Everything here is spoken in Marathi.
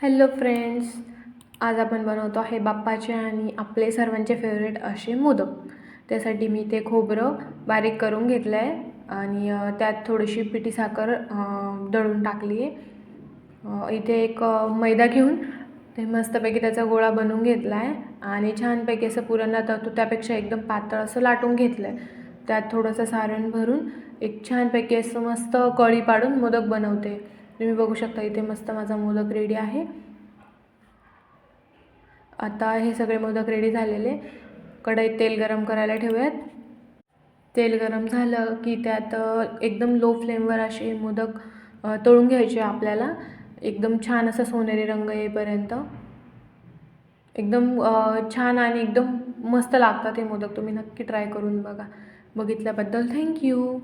हॅलो फ्रेंड्स, आज आपण बनवतो आहे बाप्पाचे आणि आपले सर्वांचे फेवरेट असे मोदक. त्यासाठी मी ते खोबरं बारीक करून घेतलं आहे आणि त्यात थोडीशी पिठी साखर दळून टाकली आहे. इथे एक मैदा घेऊन ते मस्तपैकी त्याचा गोळा बनवून घेतला आहे आणि छानपैकी असं पुरण तळतो त्यापेक्षा एकदम पातळ असं लाटून घेतलं आहे. त्यात थोडंसं सारण भरून एक छानपैकी असं मस्त कळी पाडून मोदक बनवते. तुम्ही बघू शकता इथे मस्त माझा मोदक रेडी आहे. आता हे सगळे मोदक रेडी झालेले. कढईत तेल गरम करायला ठेवूयात. तेल गरम झालं की त्यात एकदम लो फ्लेमवर असे मोदक तळून घ्यायचे आपल्याला. एकदम छान असा सोनेरी रंग येईपर्यंत. एकदम छान आणि एकदम मस्त लागतात हे मोदक. तुम्ही नक्की ट्राय करून बघा. बघितल्याबद्दल थँक्यू.